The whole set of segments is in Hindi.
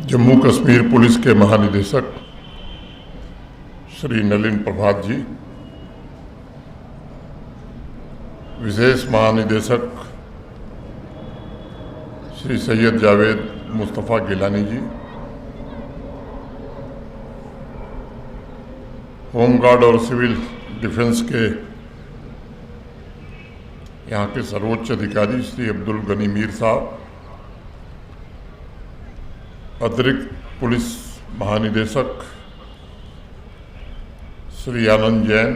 जम्मू कश्मीर पुलिस के महानिदेशक श्री नलिन प्रभात जी, विशेष महानिदेशक श्री सैयद जावेद मुस्तफ़ा गिलानी जी, होमगार्ड और सिविल डिफेंस के यहाँ के सर्वोच्च अधिकारी श्री अब्दुल गनी मीर साहब, अतिरिक्त पुलिस महानिदेशक श्री आनंद जैन,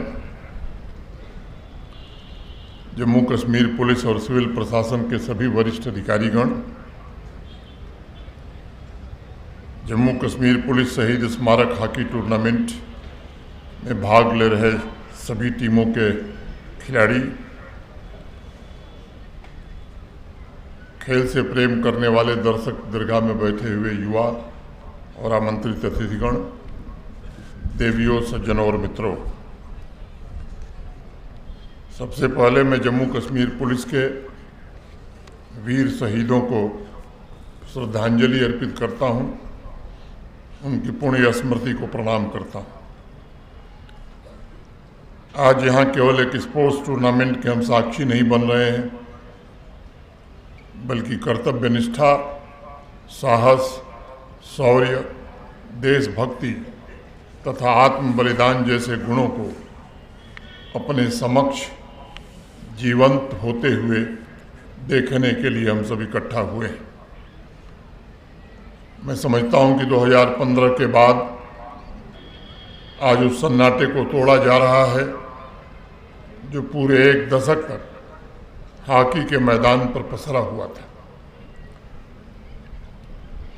जम्मू कश्मीर पुलिस और सिविल प्रशासन के सभी वरिष्ठ अधिकारीगण, जम्मू कश्मीर पुलिस शहीद स्मारक हॉकी टूर्नामेंट में भाग ले रहे सभी टीमों के खिलाड़ी, खेल से प्रेम करने वाले दर्शक, दरगाह में बैठे हुए युवा और आमंत्रित अतिथिगण, देवियों, सज्जनों और मित्रों, सबसे पहले मैं जम्मू कश्मीर पुलिस के वीर शहीदों को श्रद्धांजलि अर्पित करता हूं, उनकी पुण्य स्मृति को प्रणाम करता हूं। आज यहाँ केवल एक स्पोर्ट्स टूर्नामेंट के हम साक्षी नहीं बन रहे हैं, बल्कि कर्तव्य निष्ठा, साहस, शौर्य, देशभक्ति तथा आत्म बलिदान जैसे गुणों को अपने समक्ष जीवंत होते हुए देखने के लिए हम सब इकट्ठा हुए हैं। मैं समझता हूं कि 2015 के बाद आज उस सन्नाटे को तोड़ा जा रहा है जो पूरे एक दशक तक हॉकी के मैदान पर पसरा हुआ था।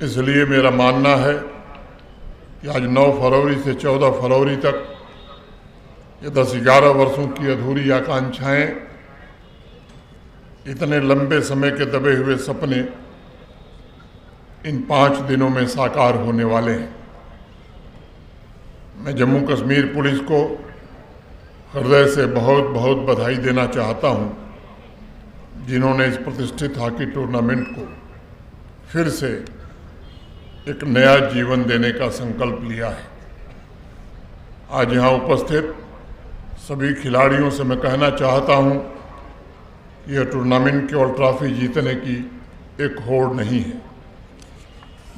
इसलिए मेरा मानना है कि आज 9 फरवरी से 14 फरवरी तक ये 10-11 वर्षों की अधूरी आकांक्षाएं, इतने लंबे समय के दबे हुए सपने इन 5 दिनों में साकार होने वाले हैं। मैं जम्मू कश्मीर पुलिस को हृदय से बहुत बहुत बधाई देना चाहता हूं, जिन्होंने इस प्रतिष्ठित हॉकी टूर्नामेंट को फिर से एक नया जीवन देने का संकल्प लिया है। आज यहाँ उपस्थित सभी खिलाड़ियों से मैं कहना चाहता हूँ, यह टूर्नामेंट केवल ट्रॉफी जीतने की एक होड़ नहीं है।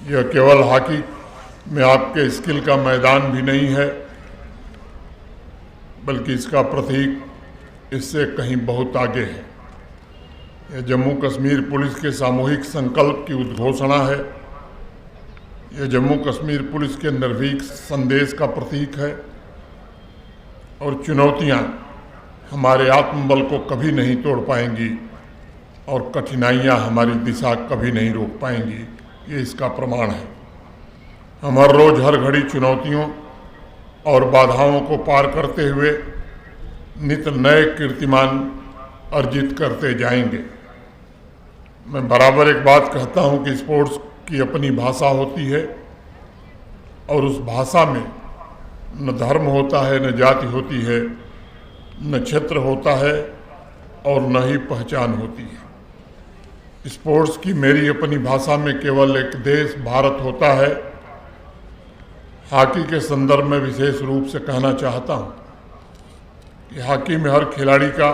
यह केवल हॉकी में आपके स्किल का मैदान भी नहीं है, बल्कि इसका प्रतीक इससे कहीं बहुत आगे है। यह जम्मू कश्मीर पुलिस के सामूहिक संकल्प की उद्घोषणा है। यह जम्मू कश्मीर पुलिस के निर्भीक संदेश का प्रतीक है। और चुनौतियां हमारे आत्मबल को कभी नहीं तोड़ पाएंगी और कठिनाइयां हमारी दिशा कभी नहीं रोक पाएंगी, ये इसका प्रमाण है। हम हर रोज हर घड़ी चुनौतियों और बाधाओं को पार करते हुए नित नए कीर्तिमान अर्जित करते जाएंगे। मैं बराबर एक बात कहता हूं कि स्पोर्ट्स की अपनी भाषा होती है और उस भाषा में न धर्म होता है, न जाति होती है, न क्षेत्र होता है और न ही पहचान होती है। स्पोर्ट्स की मेरी अपनी भाषा में केवल एक देश भारत होता है। हॉकी के संदर्भ में विशेष रूप से कहना चाहता हूं कि हॉकी में हर खिलाड़ी का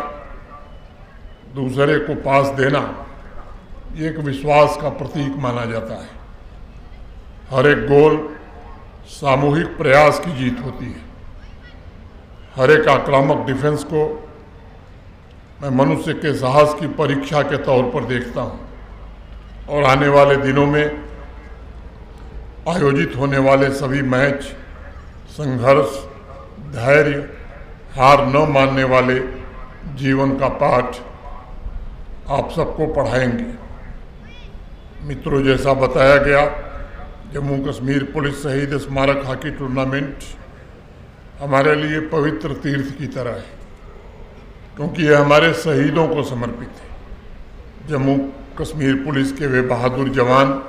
दूसरे को पास देना ये एक विश्वास का प्रतीक माना जाता है। हर एक गोल सामूहिक प्रयास की जीत होती है। हर एक आक्रामक डिफेंस को मैं मनुष्य के साहस की परीक्षा के तौर पर देखता हूं। और आने वाले दिनों में आयोजित होने वाले सभी मैच संघर्ष, धैर्य, हार न मानने वाले जीवन का पाठ आप सबको पढ़ाएंगे। मित्रों, जैसा बताया गया, जम्मू कश्मीर पुलिस शहीद स्मारक हॉकी टूर्नामेंट हमारे लिए पवित्र तीर्थ की तरह है, क्योंकि यह हमारे शहीदों को समर्पित है। जम्मू कश्मीर पुलिस के वे बहादुर जवान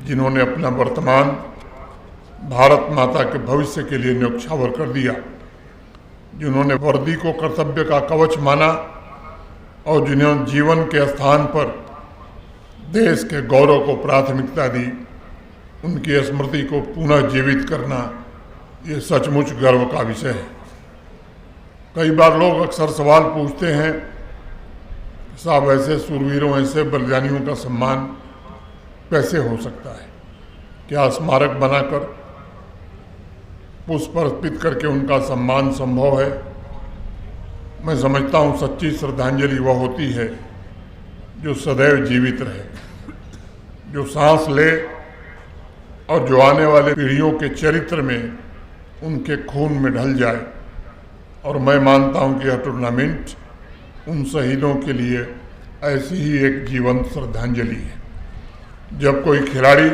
जिन्होंने अपना वर्तमान भारत माता के भविष्य के लिए न्योछावर कर दिया, जिन्होंने वर्दी को कर्तव्य का कवच माना और जिन्होंने जीवन के स्थान पर देश के गौरव को प्राथमिकता दी, उनकी स्मृति को पुनः जीवित करना ये सचमुच गर्व का विषय है। कई बार लोग अक्सर सवाल पूछते हैं, साहब ऐसे सूरवीरों, ऐसे बलिदानियों का सम्मान कैसे हो सकता है? क्या स्मारक बनाकर पुष्प अर्पित करके उनका सम्मान संभव है? मैं समझता हूँ सच्ची श्रद्धांजलि वह होती है जो सदैव जीवित रहे, जो सांस ले और जो आने वाले पीढ़ियों के चरित्र में, उनके खून में ढल जाए। और मैं मानता हूँ कि यह टूर्नामेंट उन शहीदों के लिए ऐसी ही एक जीवंत श्रद्धांजलि है। जब कोई खिलाड़ी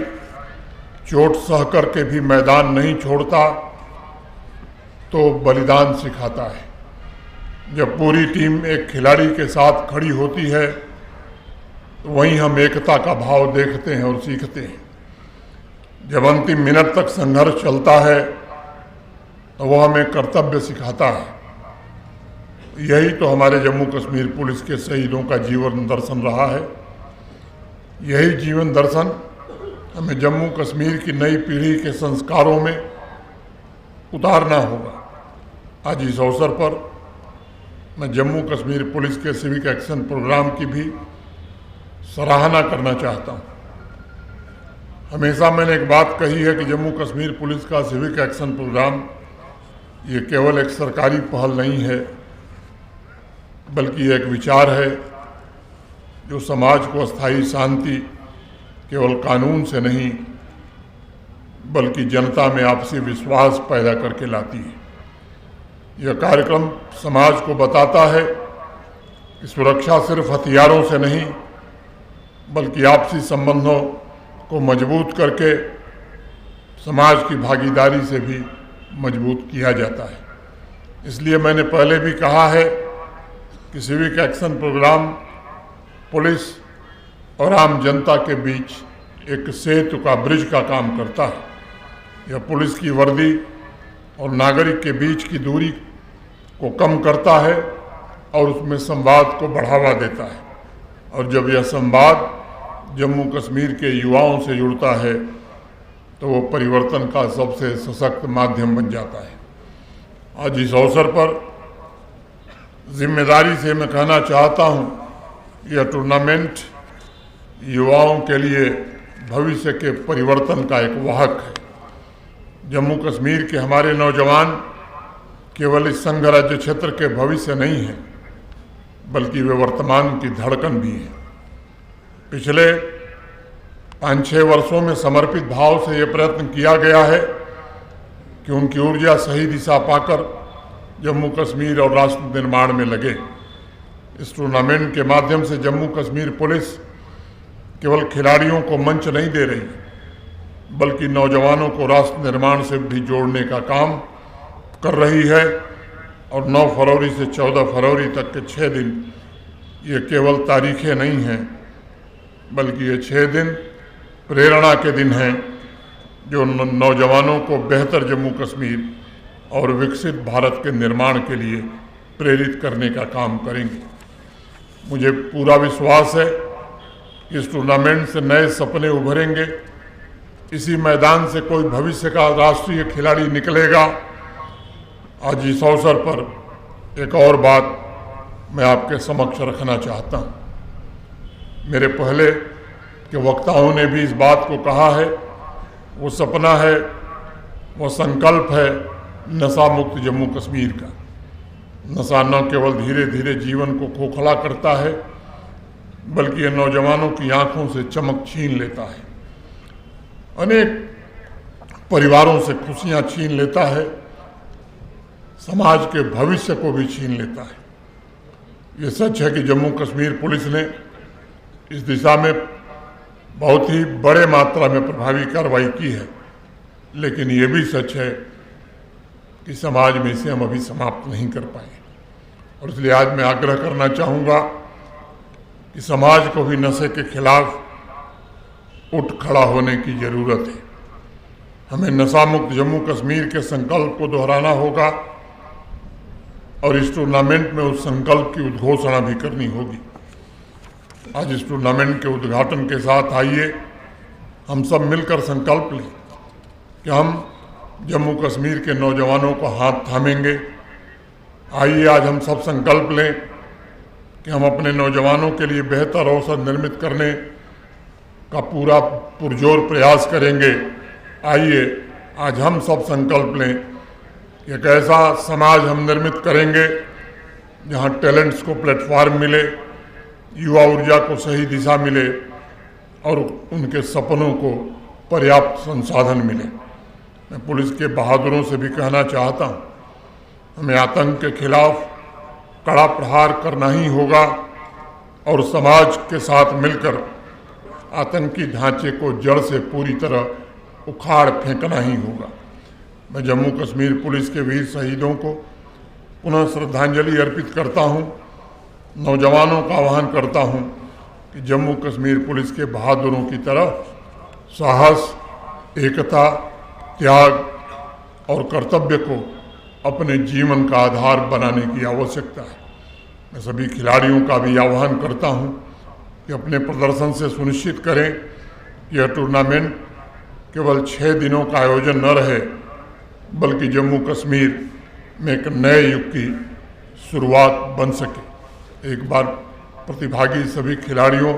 चोट सह करके भी मैदान नहीं छोड़ता तो बलिदान सिखाता है। जब पूरी टीम एक खिलाड़ी के साथ खड़ी होती है तो वहीं हम एकता का भाव देखते हैं और सीखते हैं। जब अंतिम मिनट तक संघर्ष चलता है तो वह हमें कर्तव्य सिखाता है। यही तो हमारे जम्मू कश्मीर पुलिस के शहीदों का जीवन दर्शन रहा है। यही जीवन दर्शन हमें जम्मू कश्मीर की नई पीढ़ी के संस्कारों में उतारना होगा। आज इस अवसर पर मैं जम्मू कश्मीर पुलिस के सिविक एक्शन प्रोग्राम की भी सराहना करना चाहता हूँ। हमेशा मैंने एक बात कही है कि जम्मू कश्मीर पुलिस का सिविक एक्शन प्रोग्राम ये केवल एक सरकारी पहल नहीं है, बल्कि एक विचार है जो समाज को अस्थायी शांति केवल कानून से नहीं बल्कि जनता में आपसी विश्वास पैदा करके लाती है। यह कार्यक्रम समाज को बताता है कि सुरक्षा सिर्फ हथियारों से नहीं बल्कि आपसी संबंधों को मजबूत करके समाज की भागीदारी से भी मजबूत किया जाता है। इसलिए मैंने पहले भी कहा है कि सिविक एक्शन प्रोग्राम पुलिस और आम जनता के बीच एक सेतु का, ब्रिज का काम करता है। यह पुलिस की वर्दी और नागरिक के बीच की दूरी को कम करता है और उसमें संवाद को बढ़ावा देता है। और जब यह संवाद जम्मू कश्मीर के युवाओं से जुड़ता है तो वो परिवर्तन का सबसे सशक्त माध्यम बन जाता है। आज इस अवसर पर जिम्मेदारी से मैं कहना चाहता हूँ, यह टूर्नामेंट युवाओं के लिए भविष्य के परिवर्तन का एक वाहक है। जम्मू कश्मीर के हमारे नौजवान केवल इस संघ राज्य क्षेत्र के भविष्य नहीं हैं, बल्कि वे वर्तमान की धड़कन भी हैं। पिछले 5-6 वर्षों में समर्पित भाव से ये प्रयत्न किया गया है कि उनकी ऊर्जा सही दिशा पाकर जम्मू कश्मीर और राष्ट्र निर्माण में लगे। इस टूर्नामेंट के माध्यम से जम्मू कश्मीर पुलिस केवल खिलाड़ियों को मंच नहीं दे रही, बल्कि नौजवानों को राष्ट्र निर्माण से भी जोड़ने का काम कर रही है। और 9 फरवरी से 14 फरवरी तक के 6 दिन ये केवल तारीखें नहीं हैं, बल्कि ये 6 दिन प्रेरणा के दिन हैं जो नौजवानों को बेहतर जम्मू कश्मीर और विकसित भारत के निर्माण के लिए प्रेरित करने का काम करेंगे। मुझे पूरा विश्वास है कि इस टूर्नामेंट से नए सपने उभरेंगे। इसी मैदान से कोई भविष्य का राष्ट्रीय खिलाड़ी निकलेगा। आज इस अवसर पर एक और बात मैं आपके समक्ष रखना चाहता हूँ। मेरे पहले के वक्ताओं ने भी इस बात को कहा है, वो सपना है, वो संकल्प है नशा मुक्त जम्मू कश्मीर का। नशा न केवल धीरे धीरे जीवन को खोखला करता है, बल्कि ये नौजवानों की आंखों से चमक छीन लेता है, अनेक परिवारों से खुशियां छीन लेता है, समाज के भविष्य को भी छीन लेता है। ये सच है कि जम्मू कश्मीर पुलिस ने इस दिशा में बहुत ही बड़े मात्रा में प्रभावी कार्रवाई की है, लेकिन ये भी सच है कि समाज में इसे हम अभी समाप्त नहीं कर पाए। और इसलिए आज मैं आग्रह करना चाहूँगा कि समाज को भी नशे के खिलाफ उठ खड़ा होने की ज़रूरत है। हमें नशा मुक्त जम्मू कश्मीर के संकल्प को दोहराना होगा और इस टूर्नामेंट में उस संकल्प की उद्घोषणा भी करनी होगी। आज इस टूर्नामेंट के उद्घाटन के साथ आइए हम सब मिलकर संकल्प लें कि हम जम्मू कश्मीर के नौजवानों को हाथ थामेंगे। आइए आज हम सब संकल्प लें कि हम अपने नौजवानों के लिए बेहतर अवसर निर्मित करने का पूरा पुरजोर प्रयास करेंगे। आइए आज हम सब संकल्प लें कि एक ऐसा समाज हम निर्मित करेंगे जहां टैलेंट्स को प्लेटफॉर्म मिले, युवा ऊर्जा को सही दिशा मिले और उनके सपनों को पर्याप्त संसाधन मिले। मैं पुलिस के बहादुरों से भी कहना चाहता हूँ, हमें आतंक के खिलाफ कड़ा प्रहार करना ही होगा और समाज के साथ मिलकर आतंकी ढांचे को जड़ से पूरी तरह उखाड़ फेंकना ही होगा। मैं जम्मू कश्मीर पुलिस के वीर शहीदों को पुनः श्रद्धांजलि अर्पित करता हूँ। नौजवानों का आह्वान करता हूँ कि जम्मू कश्मीर पुलिस के बहादुरों की तरह साहस, एकता, त्याग और कर्तव्य को अपने जीवन का आधार बनाने की आवश्यकता है। मैं सभी खिलाड़ियों का भी आह्वान करता हूं कि अपने प्रदर्शन से सुनिश्चित करें कि यह टूर्नामेंट केवल 6 दिनों का आयोजन न रहे, बल्कि जम्मू कश्मीर में एक नए युग की शुरुआत बन सके। एक बार प्रतिभागी सभी खिलाड़ियों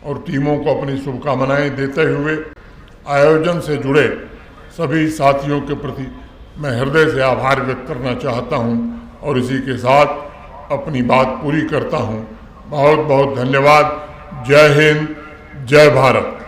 और टीमों को अपनी शुभकामनाएं देते हुए आयोजन से जुड़े सभी साथियों के प्रति मैं हृदय से आभार व्यक्त करना चाहता हूं और इसी के साथ अपनी बात पूरी करता हूं। बहुत बहुत धन्यवाद। जय हिंद, जय भारत।